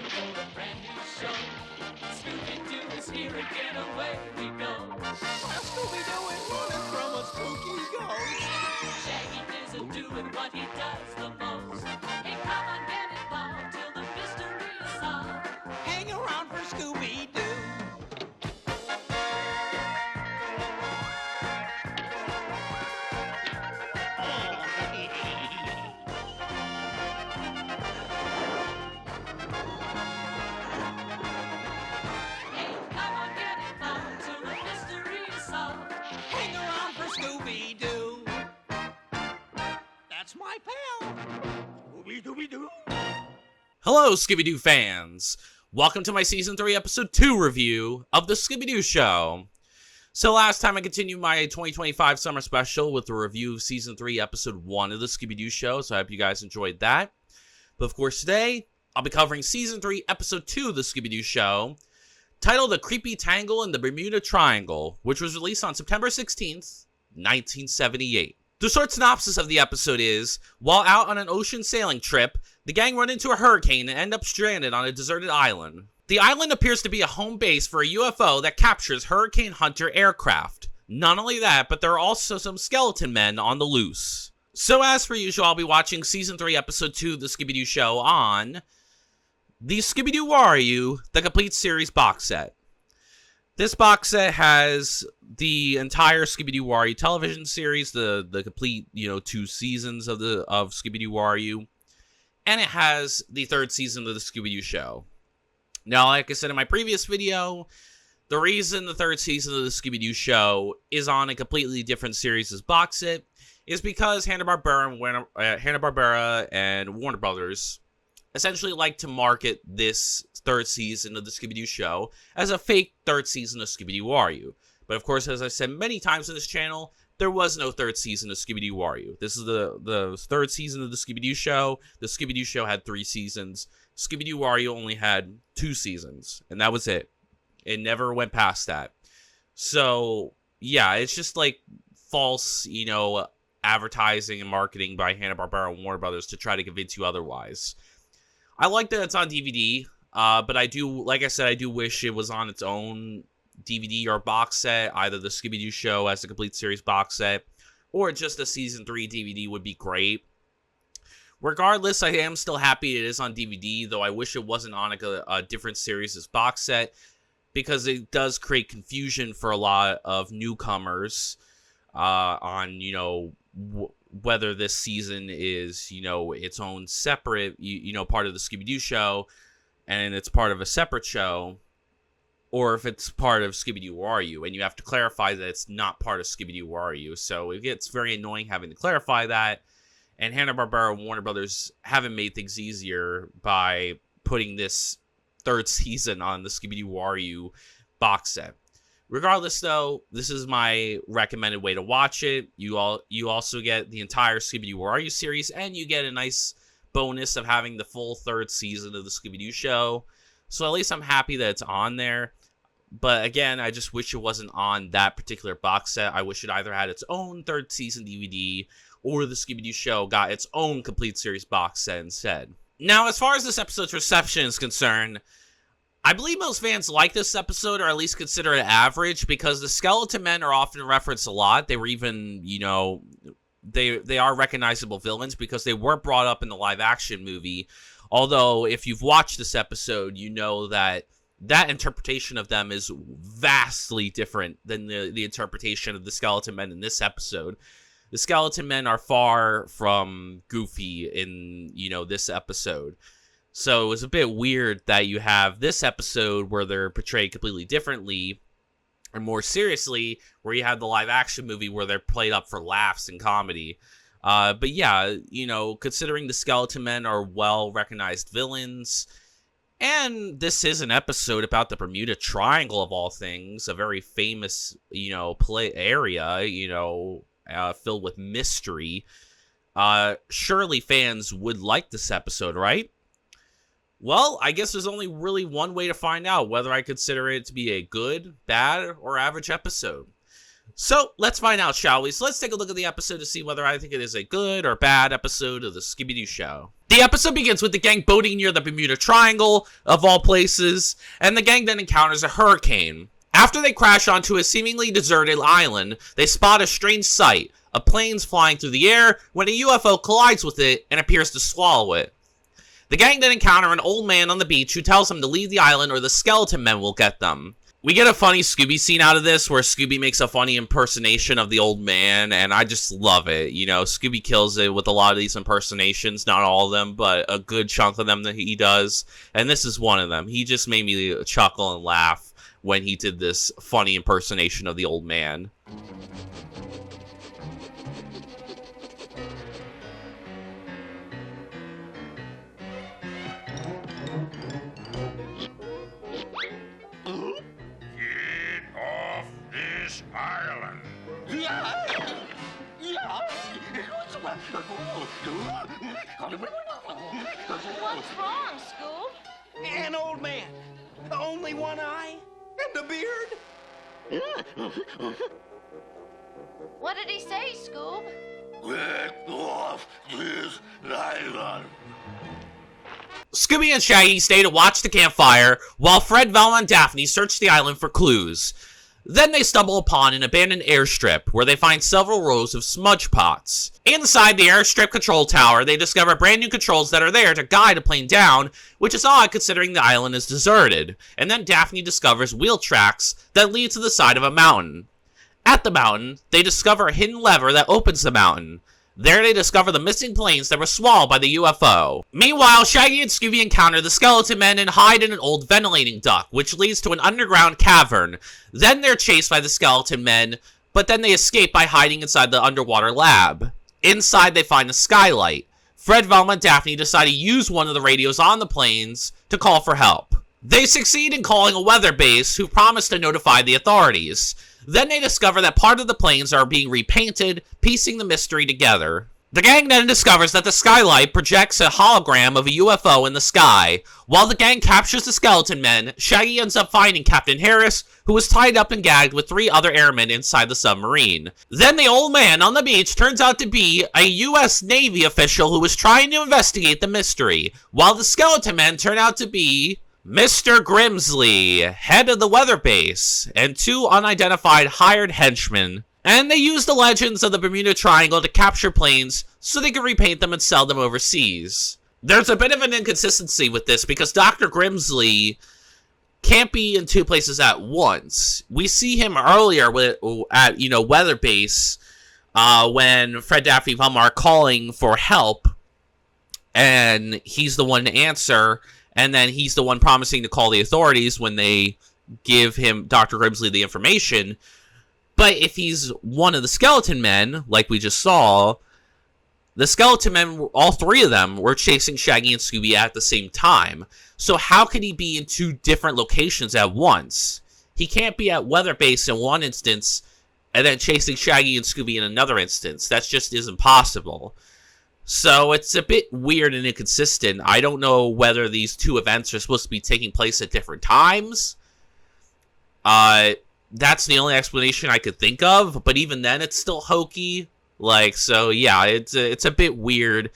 for a brand new show. Scooby Doo is here again, away we go. Scooby Doo is running from a spooky ghost. Shaggy isn't doing what he does the most. Hey, come on, get involved till the mystery is solved. Hang around for Scooby Doo. Hey, come on, get involved till the mystery is solved. Hang around for Scooby Doo. That's my pal. Scooby Dooby Doo. Hello, Scooby Doo fans! Welcome to my Season 3, Episode 2 review of The Scooby Doo Show. So last time I continued my 2025 summer special with a review of Season 3, Episode 1 of The Scooby Doo Show, so I hope you guys enjoyed that. But of course today, I'll be covering Season 3, Episode 2 of The Scooby Doo Show, titled The Creepy Tangle in the Bermuda Triangle, which was released on September 16th, 1978. The short synopsis of the episode is, while out on an ocean sailing trip, the gang run into a hurricane and end up stranded on a deserted island. The island appears to be a home base for a UFO that captures Hurricane Hunter aircraft. Not only that, but there are also some skeleton men on the loose. So as per usual, I'll be watching Season 3, Episode 2 of The Scooby Doo Show on the Scooby Doo Wario, the complete series box set. This box set has the entire Scooby Doo Wario television series, the complete, 2 seasons of Scooby Doo Wario, and it has the 3rd season of the Scooby Doo Show. Now, like I said in my previous video, the reason the 3rd season of the Scooby Doo Show is on a completely different series as box set is because Hanna-Barbera and Warner Brothers essentially like to market this 3rd season of the Scooby Doo Show as a fake 3rd season of Scooby Doo Wario. But of course, as I said many times on this channel, there was no 3rd season of Scooby Doo Wario. This is the 3rd season of the Scooby Doo Show. The Scooby Doo Show had 3 seasons. Scooby Doo Wario only had 2 seasons, and that was it. It never went past that. So, yeah, it's just like false, advertising and marketing by Hanna-Barbera and Warner Brothers to try to convince you otherwise. I like that it's on DVD, but I do, like I said, I do wish it was on its own DVD or box set. Either the Scooby Doo Show as a complete series box set, or just a Season 3 DVD would be great. Regardless, I am still happy it is on DVD, though I wish it wasn't on a different series as box set, because it does create confusion for a lot of newcomers on, whether this season is, its own separate, part of the Scooby Doo Show, and it's part of a separate show, or if it's part of Scooby Doo Wario, and you have to clarify that it's not part of Scooby Doo Wario. So it gets very annoying having to clarify that, and Hanna-Barbera and Warner Brothers haven't made things easier by putting this 3rd season on the Scooby Doo Wario box set. Regardless, though, this is my recommended way to watch it. You also get the entire Scooby Doo Wario series, and you get a nice bonus of having the full 3rd season of the Scooby Doo Show. So at least I'm happy that it's on there. But again, I just wish it wasn't on that particular box set. I wish it either had its own 3rd season DVD, or the Scooby Doo Show got its own complete series box set instead. Now, as far as this episode's reception is concerned, I believe most fans like this episode, or at least consider it average, because the skeleton men are often referenced a lot. They were even, they are recognizable villains because they were brought up in the live-action movie. Although, if you've watched this episode, you know that interpretation of them is vastly different than the interpretation of the skeleton men in this episode. The skeleton men are far from goofy in, this episode. So it was a bit weird that you have this episode where they're portrayed completely differently, or more seriously, where you have the live-action movie where they're played up for laughs and comedy. But yeah, considering the skeleton men are well-recognized villains, and this is an episode about the Bermuda Triangle of all things, a very famous, play area, filled with mystery, surely fans would like this episode, right? Well, I guess there's only really one way to find out whether I consider it to be a good, bad, or average episode. So, let's find out, shall we? So, let's take a look at the episode to see whether I think it is a good or bad episode of the Scooby Doo Show. The episode begins with the gang boating near the Bermuda Triangle, of all places, and the gang then encounters a hurricane. After they crash onto a seemingly deserted island, they spot a strange sight, a plane's flying through the air when a UFO collides with it and appears to swallow it. The gang then encounter an old man on the beach who tells them to leave the island or the skeleton men will get them. We get a funny Scooby scene out of this where Scooby makes a funny impersonation of the old man, and I just love it. You know, Scooby kills it with a lot of these impersonations, not all of them, but a good chunk of them that he does, and this is one of them. He just made me chuckle and laugh when he did this funny impersonation of the old man. Island. What's wrong, Scoob? An old man. Only one eye and a beard. What did he say, Scoob? Get off this island. Scooby and Shaggy stay to watch the campfire, while Fred, Velma, and Daphne search the island for clues. Then they stumble upon an abandoned airstrip, where they find several rows of smudge pots. Inside the airstrip control tower, they discover brand new controls that are there to guide a plane down, which is odd considering the island is deserted. And then Daphne discovers wheel tracks that lead to the side of a mountain. At the mountain, they discover a hidden lever that opens the mountain. There they discover the missing planes that were swallowed by the UFO. Meanwhile, Shaggy and Scooby encounter the skeleton men and hide in an old ventilating duct, which leads to an underground cavern. Then they're chased by the skeleton men, but then they escape by hiding inside the underwater lab. Inside, they find a skylight. Fred, Velma, and Daphne decide to use one of the radios on the planes to call for help. They succeed in calling a weather base, who promise to notify the authorities. Then they discover that part of the planes are being repainted, piecing the mystery together. The gang then discovers that the skylight projects a hologram of a UFO in the sky. While the gang captures the skeleton men, Shaggy ends up finding Captain Harris, who was tied up and gagged with 3 other airmen inside the submarine. Then the old man on the beach turns out to be a US Navy official who was trying to investigate the mystery, while the skeleton men turn out to be Mr. Grimsley, head of the weather base, and 2 unidentified hired henchmen. And they use the legends of the Bermuda Triangle to capture planes so they can repaint them and sell them overseas. There's a bit of an inconsistency with this because Dr. Grimsley can't be in 2 places at once. We see him earlier at weather base when Fred, Daphne, Velma are calling for help, and he's the one to answer. And then he's the one promising to call the authorities when they give him, Dr. Grimsley, the information. But if he's one of the skeleton men, like we just saw, the skeleton men, all 3 of them, were chasing Shaggy and Scooby at the same time. So how could he be in 2 different locations at once? He can't be at weather base in one instance and then chasing Shaggy and Scooby in another instance. That just isn't possible. So it's a bit weird and inconsistent. I don't know whether these 2 events are supposed to be taking place at different times. That's the only explanation I could think of, but even then it's still hokey. So yeah, it's a bit weird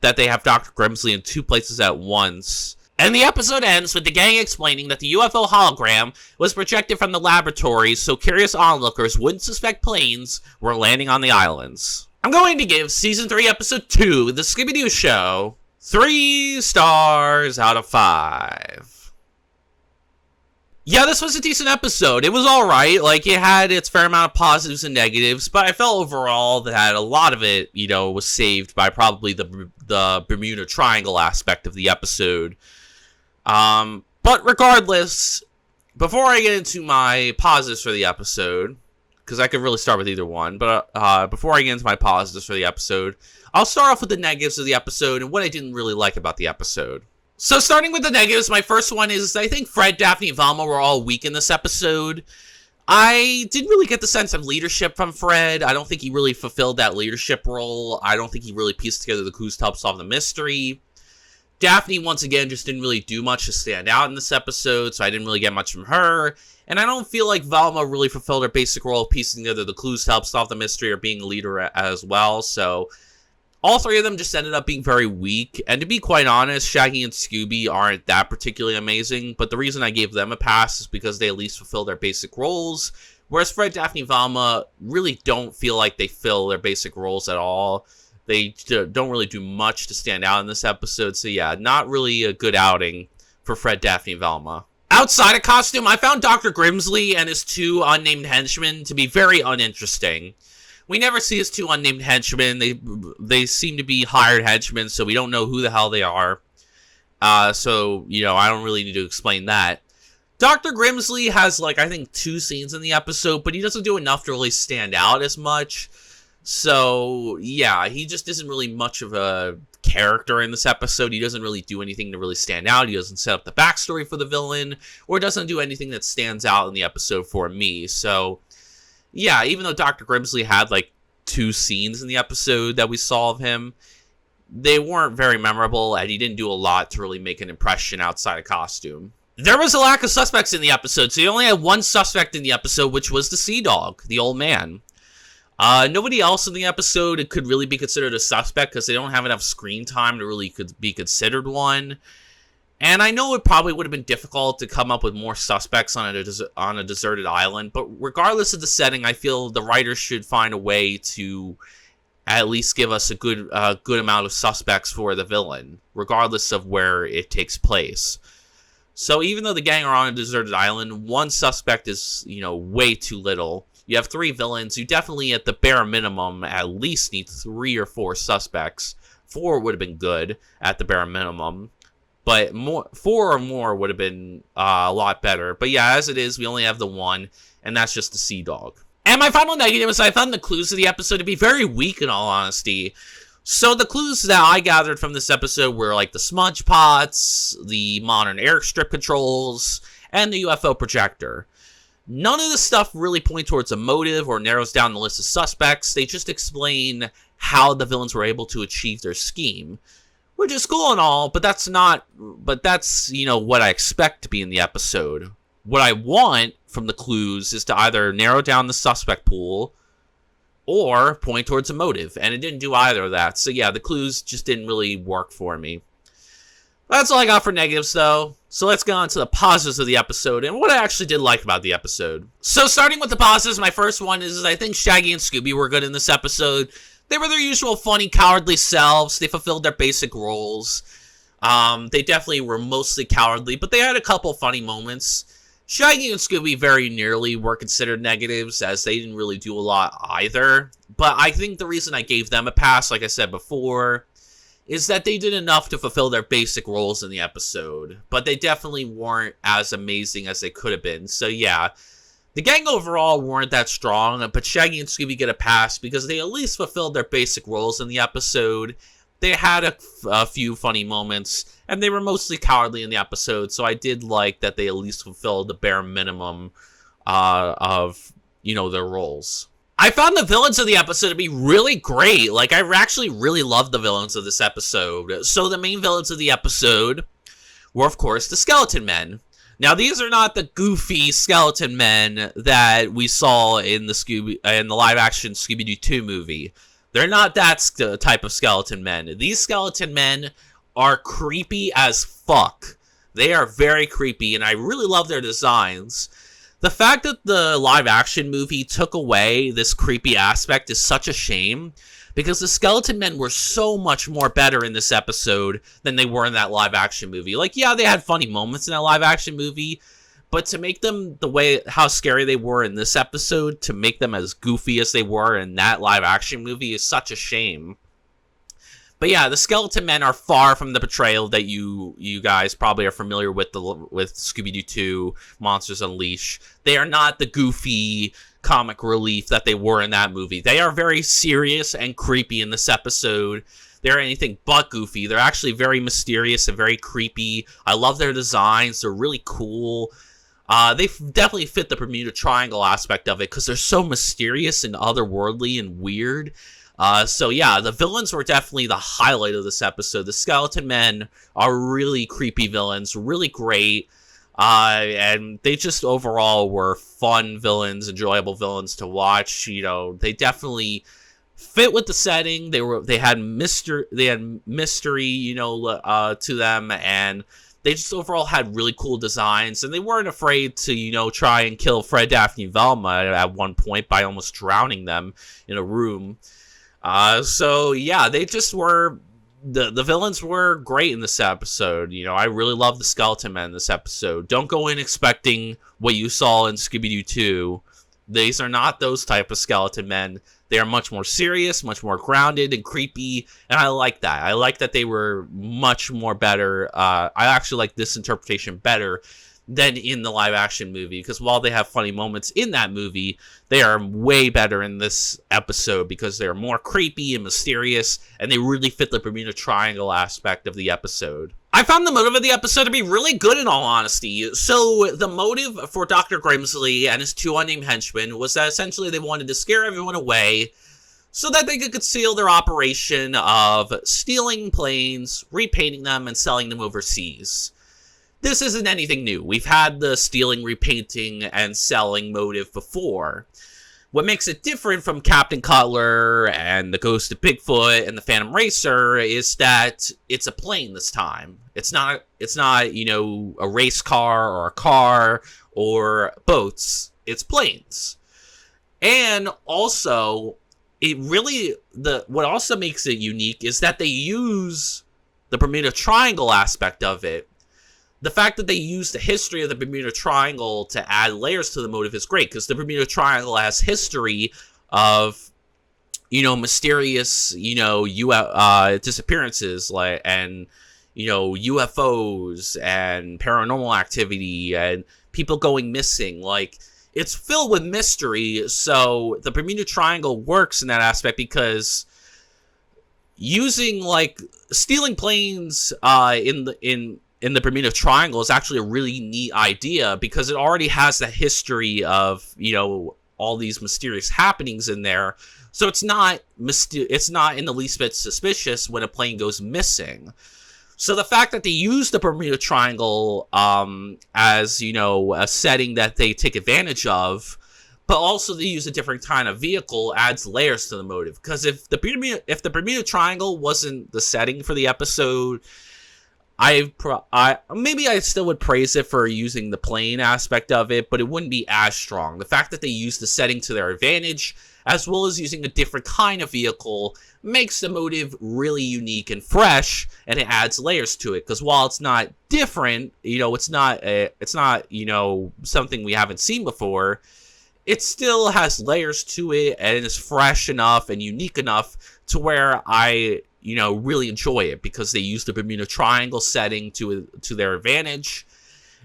that they have Dr. Grimsley in 2 places at once. And the episode ends with the gang explaining that the UFO hologram was projected from the laboratories so curious onlookers wouldn't suspect planes were landing on the islands. I'm going to give Season 3, Episode 2, The Scooby Doo Show, 3 stars out of 5. Yeah, this was a decent episode. It was alright. It had its fair amount of positives and negatives, but I felt overall that a lot of it, was saved by probably the Bermuda Triangle aspect of the episode. But regardless, before I get into my positives for the episode, because I could really start with either one, but before I get into my positives for the episode, I'll start off with the negatives of the episode and what I didn't really like about the episode. So starting with the negatives, my first one is I think Fred, Daphne, and Velma were all weak in this episode. I didn't really get the sense of leadership from Fred. I don't think he really fulfilled that leadership role. I don't think he really pieced together the clues to help solve the mystery. Daphne, once again, just didn't really do much to stand out in this episode, so I didn't really get much from her. And I don't feel like Velma really fulfilled her basic role of piecing together the clues to help solve the mystery or being a leader as well, so all three of them just ended up being very weak. And to be quite honest, Shaggy and Scooby aren't that particularly amazing, but the reason I gave them a pass is because they at least fulfill their basic roles, whereas Fred, Daphne, and Velma really don't feel like they fill their basic roles at all. They don't really do much to stand out in this episode, so yeah, not really a good outing for Fred, Daphne, and Velma. Outside of costume, I found Dr. Grimsley and his two unnamed henchmen to be very uninteresting. We never see his two unnamed henchmen. They seem to be hired henchmen, so we don't know who the hell they are. So, you know, I don't really need to explain that. Dr. Grimsley has, like, I think 2 scenes in the episode, but he doesn't do enough to really stand out as much. So, yeah, he just isn't really much of a character in this episode. He doesn't really do anything to really stand out. He doesn't set up the backstory for the villain, or doesn't do anything that stands out in the episode for me. So, yeah, even though Dr. Grimsley had, like, 2 scenes in the episode that we saw of him, they weren't very memorable, and he didn't do a lot to really make an impression outside of costume. There was a lack of suspects in the episode, so you only had 1 suspect in the episode, which was the Sea Dog, the old man. Nobody else in the episode could really be considered a suspect because they don't have enough screen time to really be considered one. And I know it probably would have been difficult to come up with more suspects on a deserted island, but regardless of the setting, I feel the writers should find a way to at least give us a good amount of suspects for the villain, regardless of where it takes place. So even though the gang are on a deserted island, 1 suspect is, you know, way too little. You have 3 villains. You definitely, at the bare minimum, at least need 3 or 4 suspects. 4 would have been good at the bare minimum. But 4 or more would have been a lot better. But yeah, as it is, we only have the 1, and that's just the Sea Dog. And my final negative is I found the clues of the episode to be very weak, in all honesty. So the clues that I gathered from this episode were like the smudge pots, the modern airstrip controls, and the UFO projector. None of this stuff really points towards a motive or narrows down the list of suspects. They just explain how the villains were able to achieve their scheme, which is cool and all, but that's, you know, what I expect to be in the episode. What I want from the clues is to either narrow down the suspect pool or point towards a motive, and it didn't do either of that. So yeah, the clues just didn't really work for me. That's all I got for negatives, though. So let's go on to the positives of the episode and what I actually did like about the episode. So starting with the positives, my first one is I think Shaggy and Scooby were good in this episode. They were their usual funny, cowardly selves. They fulfilled their basic roles. They definitely were mostly cowardly, but they had a couple funny moments. Shaggy and Scooby very nearly were considered negatives, as they didn't really do a lot either. But I think the reason I gave them a pass, like I said before, is that they did enough to fulfill their basic roles in the episode, but they definitely weren't as amazing as they could have been. So yeah, the gang overall weren't that strong, but Shaggy and Scooby get a pass because they at least fulfilled their basic roles in the episode. They had a few funny moments, and they were mostly cowardly in the episode, so I did like that they at least fulfilled the bare minimum of, you know, their roles. I found the villains of the episode to be really great. Like, I actually really loved the villains of this episode. So the main villains of the episode were, of course, the Skeleton Men. Now, these are not the goofy skeleton men that we saw in the live-action Scooby Doo 2 movie. They're not that type of skeleton men. These skeleton men are creepy as fuck. They are very creepy, and I really love their designs. The fact that the live-action movie took away this creepy aspect is such a shame, because the Skeleton Men were so much more better in this episode than they were in that live-action movie. Like, yeah, they had funny moments in that live-action movie, but to make them how scary they were in this episode, to make them as goofy as they were in that live-action movie is such a shame. But yeah, the Skeleton Men are far from the portrayal that you guys probably are familiar with with Scooby Doo 2, Monsters Unleashed. They are not the goofy comic relief that they were in that movie. They are very serious and creepy in this episode. They're anything but goofy. They're actually very mysterious and very creepy. I love their designs. They're really cool. They definitely fit the Bermuda Triangle aspect of it because they're so mysterious and otherworldly and weird. So yeah, the villains were definitely the highlight of this episode. The Skeleton Men are really creepy villains, really great. And they just overall were fun villains, enjoyable villains to watch. You know, they definitely fit with the setting. They had mystery, you know, to them, and they just overall had really cool designs, and they weren't afraid to, you know, try and kill Fred, Daphne, and Velma at one point by almost drowning them in a room. So yeah, they just were, the villains were great in this episode. You know, I really love the Skeleton Men in this episode. Don't go in expecting what you saw in Scooby Doo 2. These are not those type of Skeleton Men. They are much more serious, much more grounded and creepy, and I like that. I like that they were much more better. I actually like this interpretation better than in the live-action movie, because while they have funny moments in that movie, they are way better in this episode because they're more creepy and mysterious, and they really fit the Bermuda Triangle aspect of the episode. I found the motive of the episode to be really good, in all honesty. So, the motive for Dr. Grimsley and his 2 unnamed henchmen was that essentially they wanted to scare everyone away so that they could conceal their operation of stealing planes, repainting them, and selling them overseas. This isn't anything new. We've had the stealing, repainting, and selling motive before. What makes it different from Captain Cutler and the Ghost of Bigfoot and the Phantom Racer is that it's a plane this time. It's not, you know, a race car or a car or boats. It's planes. And also, what also makes it unique is that they use the Bermuda Triangle aspect of it. The fact that they use the history of the Bermuda Triangle to add layers to the motive is great, because the Bermuda Triangle has history of, you know, mysterious, you know, disappearances, and, you know, UFOs and paranormal activity and people going missing. Like, it's filled with mystery, so the Bermuda Triangle works in that aspect because using, like, stealing planes in the Bermuda Triangle is actually a really neat idea, because it already has the history of, you know, all these mysterious happenings in there. So it's not in the least bit suspicious when a plane goes missing. So the fact that they use the Bermuda Triangle as, you know, a setting that they take advantage of, but also they use a different kind of vehicle, adds layers to the motive. Because if the Bermuda Triangle wasn't the setting for the episode, maybe I still would praise it for using the plane aspect of it, but it wouldn't be as strong. The fact that they use the setting to their advantage, as well as using a different kind of vehicle, makes the motive really unique and fresh, and it adds layers to it. Because while it's not different, you know, it's not you know, something we haven't seen before, it still has layers to it, and is fresh enough and unique enough to where I, you know, really enjoy it, because they use the Bermuda Triangle setting to their advantage,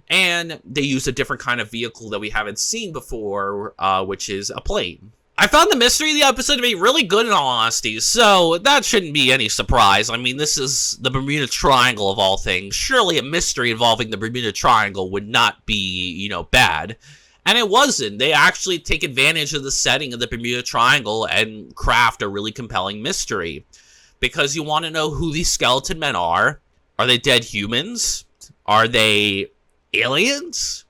and they use a different kind of vehicle that we haven't seen before, which is a plane. I found the mystery of the episode to be really good, in all honesty, so that shouldn't be any surprise. I mean, this is the Bermuda Triangle of all things. Surely a mystery involving the Bermuda Triangle would not be, you know, bad. And it wasn't. They actually take advantage of the setting of the Bermuda Triangle and craft a really compelling mystery. Because you want to know who these Skeleton Men are. Are they dead humans? Are they aliens?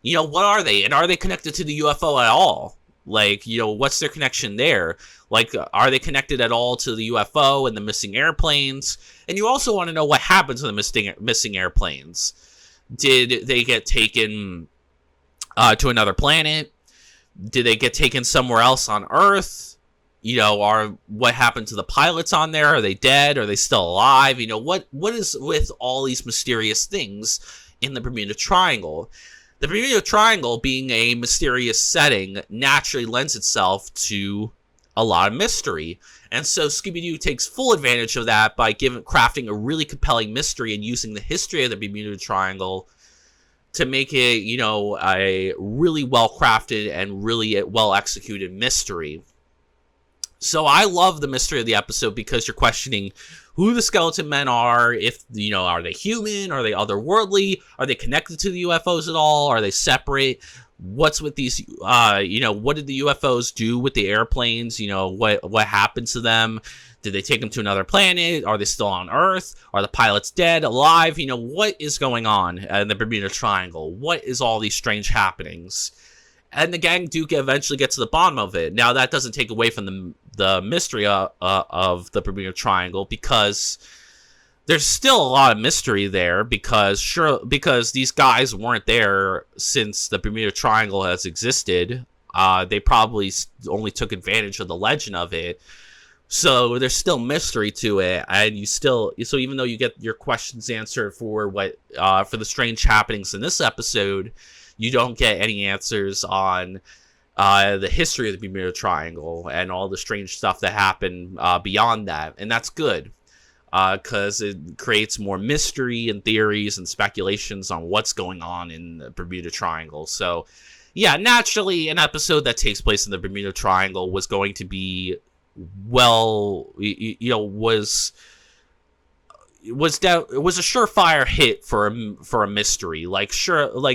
You know, what are they? And are they connected to the UFO at all? Like, you know, what's their connection there? Like, are they connected at all to the UFO and the missing airplanes? And you also want to know what happened to the missing airplanes. Did they get taken to another planet? Did they get taken somewhere else on Earth? You know, what happened to the pilots on there? Are they dead? Are they still alive? You know, what is with all these mysterious things in the Bermuda Triangle? The Bermuda Triangle, being a mysterious setting, naturally lends itself to a lot of mystery. And so Scooby-Doo takes full advantage of that by crafting a really compelling mystery and using the history of the Bermuda Triangle to make it, you know, a really well-crafted and really well-executed mystery. So I love the mystery of the episode because you're questioning who the Skeleton Men are. If, you know, are they human? Are they otherworldly? Are they connected to the UFOs at all? Are they separate? what's with these, what did the UFOs do with the airplanes? What happened to them? Did they take them to another planet? Are they still on Earth? Are the pilots dead, alive? What is going on in the Bermuda Triangle? What is all these strange happenings? And the gang do eventually get to the bottom of it. Now, that doesn't take away from the mystery of the Bermuda Triangle, because there's still a lot of mystery there, because these guys weren't there since the Bermuda Triangle has existed. They probably only took advantage of the legend of it. So there's still mystery to it, and so even though you get your questions answered for for the strange happenings in this episode, you don't get any answers on the history of the Bermuda Triangle and all the strange stuff that happened beyond that, and that's good, because it creates more mystery and theories and speculations on what's going on in the Bermuda Triangle. So, yeah, naturally, an episode that takes place in the Bermuda Triangle was going to be was a surefire hit for a mystery.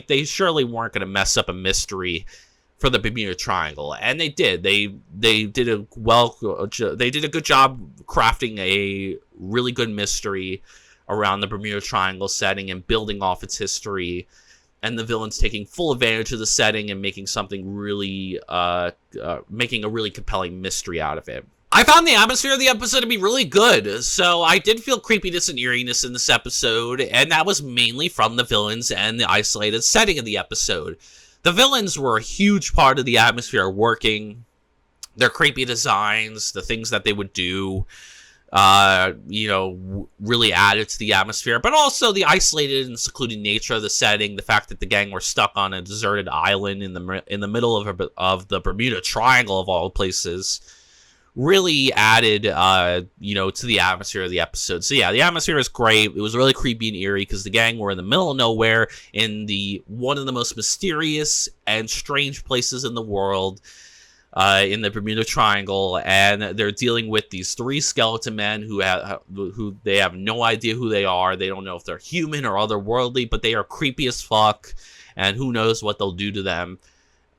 They surely weren't going to mess up a mystery for the Bermuda Triangle, and they did. They did a good job crafting a really good mystery around the Bermuda Triangle setting and building off its history, and the villains taking full advantage of the setting and making something really, making a really compelling mystery out of it. I found the atmosphere of the episode to be really good, so I did feel creepiness and eeriness in this episode, and that was mainly from the villains and the isolated setting of the episode. The villains were a huge part of the atmosphere working. Their creepy designs, the things that they would do, really added to the atmosphere, but also the isolated and secluded nature of the setting, the fact that the gang were stuck on a deserted island in the middle of the Bermuda Triangle of all places, really added, to the atmosphere of the episode. So yeah, the atmosphere is great. It was really creepy and eerie because the gang were in the middle of nowhere in one of the most mysterious and strange places in the world, in the Bermuda Triangle, and they're dealing with these three skeleton men who they have no idea who they are. They don't know if they're human or otherworldly, but they are creepy as fuck, and who knows what they'll do to them.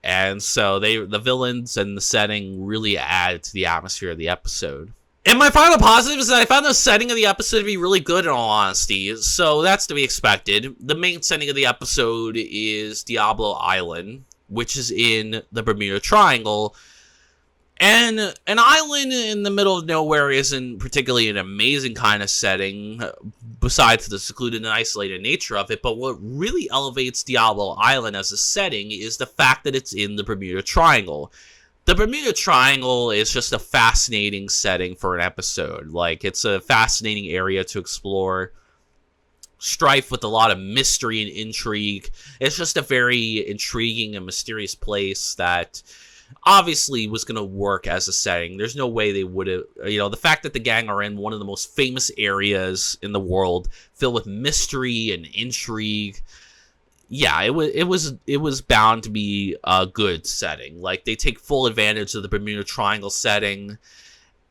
And so the villains and the setting really add to the atmosphere of the episode. And my final positive is that I found the setting of the episode to be really good, in all honesty. So that's to be expected. The main setting of the episode is Diablo Island, which is in the Bermuda Triangle. And an island in the middle of nowhere isn't particularly an amazing kind of setting, besides the secluded and isolated nature of it. But what really elevates Diablo Island as a setting is the fact that it's in the Bermuda Triangle. The Bermuda Triangle is just a fascinating setting for an episode. It's a fascinating area to explore. Strife with a lot of mystery and intrigue. It's just a very intriguing and mysterious place that obviously was going to work as a setting. There's no way they would have, the fact that the gang are in one of the most famous areas in the world, filled with mystery and intrigue. Yeah, it was bound to be a good setting. They take full advantage of the Bermuda Triangle setting,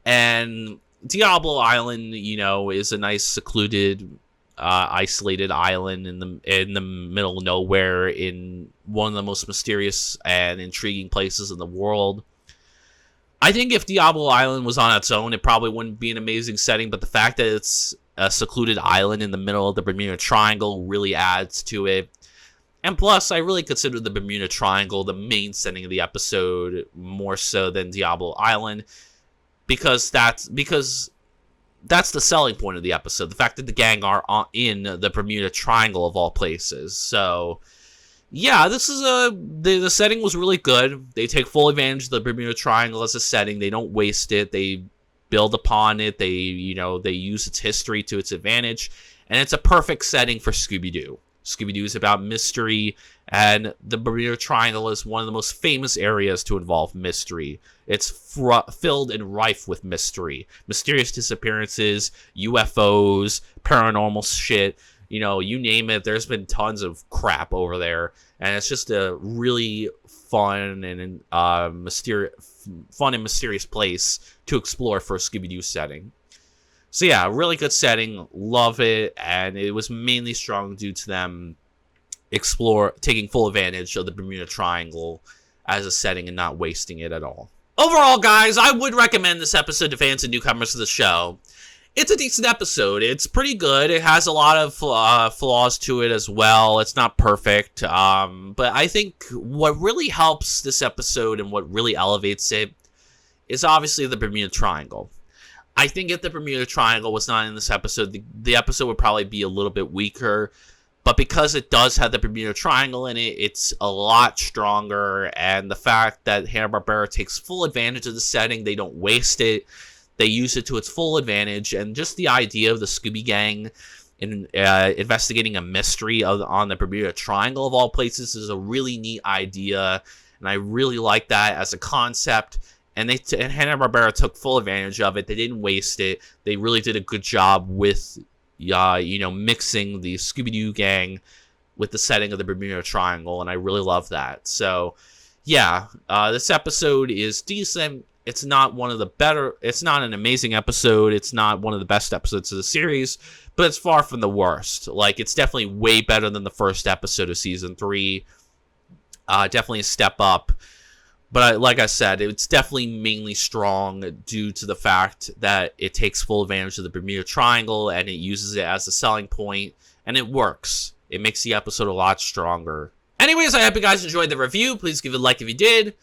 and Diablo Island, is a nice secluded, isolated island in the middle of nowhere in one of the most mysterious and intriguing places in the world. I think if Diablo Island was on its own, it probably wouldn't be an amazing setting, but the fact that it's a secluded island in the middle of the Bermuda Triangle really adds to it. And plus, I really consider the Bermuda Triangle the main setting of the episode, more so than Diablo Island, because that's the selling point of the episode. The fact that the gang are in the Bermuda Triangle of all places. So, yeah, the setting was really good. They take full advantage of the Bermuda Triangle as a setting. They don't waste it. They build upon it. They use its history to its advantage. And it's a perfect setting for Scooby Doo. Scooby Doo is about mystery, and the Bermuda Triangle is one of the most famous areas to involve mystery. It's filled and rife with mystery. Mysterious disappearances, UFOs, paranormal shit, you name it. There's been tons of crap over there, and it's just a really fun and mysterious place to explore for a Scooby Doo setting. So yeah, really good setting, love it, and it was mainly strong due to them taking full advantage of the Bermuda Triangle as a setting and not wasting it at all. Overall, guys, I would recommend this episode to fans and newcomers to the show. It's a decent episode. It's pretty good. It has a lot of flaws to it as well. It's not perfect. But I think what really helps this episode and what really elevates it is obviously the Bermuda Triangle. I think if the Bermuda Triangle was not in this episode, the episode would probably be a little bit weaker. But because it does have the Bermuda Triangle in it, it's a lot stronger. And the fact that Hanna-Barbera takes full advantage of the setting, they don't waste it. They use it to its full advantage. And just the idea of the Scooby Gang in, investigating a mystery on the Bermuda Triangle of all places is a really neat idea. And I really like that as a concept. And Hanna-Barbera took full advantage of it. They didn't waste it. They really did a good job with mixing the Scooby Doo gang with the setting of the Bermuda Triangle, and I really love that. So, yeah, this episode is decent. It's not it's not an amazing episode. It's not one of the best episodes of the series, but it's far from the worst. Like, it's definitely way better than the first episode of season 3. Definitely a step up. But like I said, it's definitely mainly strong due to the fact that it takes full advantage of the Bermuda Triangle and it uses it as a selling point, and it works. It makes the episode a lot stronger. Anyways, I hope you guys enjoyed the review. Please give it a like if you did.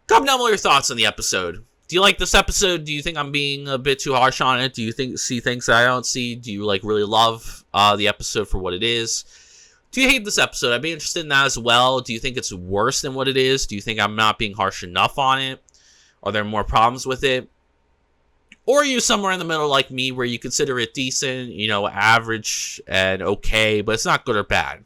Comment down below your thoughts on the episode. Do you like this episode? Do you think I'm being a bit too harsh on it? Do you see things that I don't see? Do you really love the episode for what it is? Do you hate this episode? I'd be interested in that as well. Do you think it's worse than what it is? Do you think I'm not being harsh enough on it? Are there more problems with it? Or are you somewhere in the middle like me where you consider it decent, average and okay, but it's not good or bad?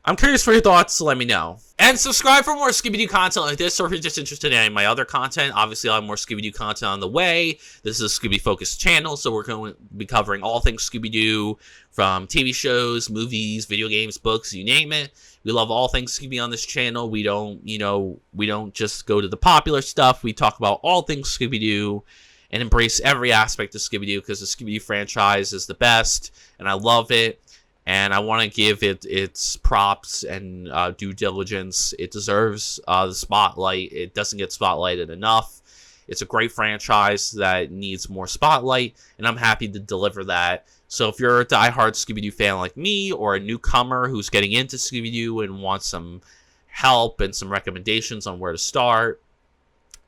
I'm curious for your thoughts, so let me know. And subscribe for more Scooby-Doo content like this, or if you're just interested in any of my other content. Obviously, I'll have more Scooby-Doo content on the way. This is a Scooby-focused channel, so we're going to be covering all things Scooby-Doo, from TV shows, movies, video games, books, you name it. We love all things Scooby on this channel. We don't just go to the popular stuff. We talk about all things Scooby-Doo and embrace every aspect of Scooby-Doo, because the Scooby-Doo franchise is the best, and I love it. And I want to give it its props and due diligence. It deserves the spotlight. It doesn't get spotlighted enough. It's a great franchise that needs more spotlight, and I'm happy to deliver that. So if you're a diehard Scooby-Doo fan like me, or a newcomer who's getting into Scooby-Doo and wants some help and some recommendations on where to start,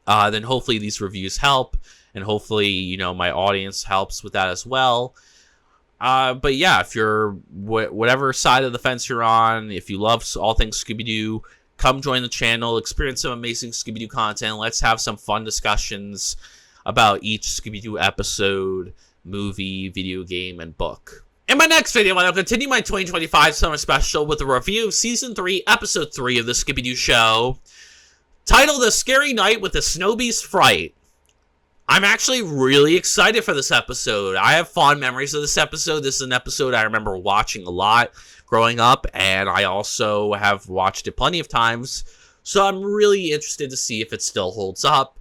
then hopefully these reviews help, and hopefully, my audience helps with that as well. But yeah, if you're whatever side of the fence you're on, if you love all things Scooby-Doo, come join the channel, experience some amazing Scooby-Doo content. Let's have some fun discussions about each Scooby-Doo episode, movie, video game, and book. In my next video, I'll continue my 2025 summer special with a review of Season 3, Episode 3 of the Scooby Doo Show, titled A Scary Night with the Snow Beast Fright. I'm actually really excited for this episode. I have fond memories of this episode. This is an episode I remember watching a lot growing up, and I also have watched it plenty of times, so I'm really interested to see if it still holds up.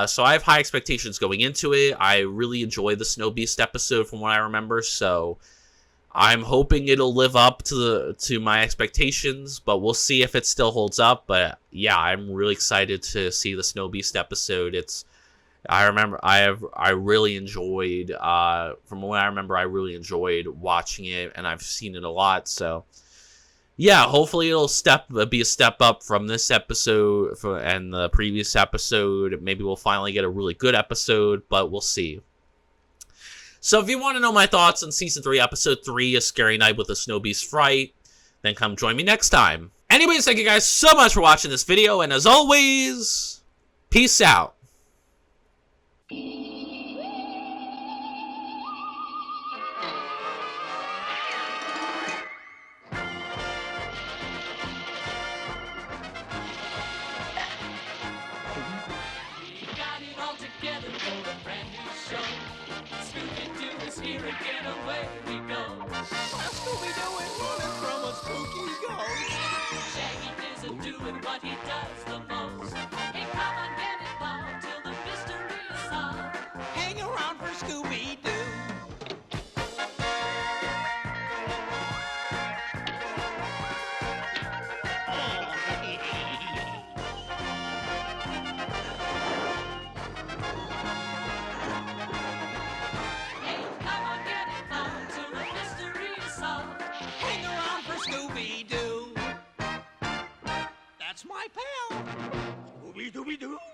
So I have high expectations going into it. I really enjoyed the Snow Beast episode from what I remember, so I'm hoping it'll live up to my expectations, but we'll see if it still holds up. But yeah, I'm really excited to see the Snow Beast episode. I really enjoyed, from what I remember, I really enjoyed watching it, and I've seen it a lot, so yeah, hopefully it'll be a step up from this episode and the previous episode. Maybe we'll finally get a really good episode, but we'll see. So if you want to know my thoughts on Season 3, Episode 3, A Scary Night with the Snow Beast Fright, then come join me next time. Anyways, thank you guys so much for watching this video, and as always, peace out. Scooby Doo is here again, away we go. Scooby Doo is running from a spooky ghost. Shaggy isn't doing what he does the most. Hey, come on, get involved till the mystery is solved. Hang around for Scooby Doo. That's my pal. Scooby Dooby Doo.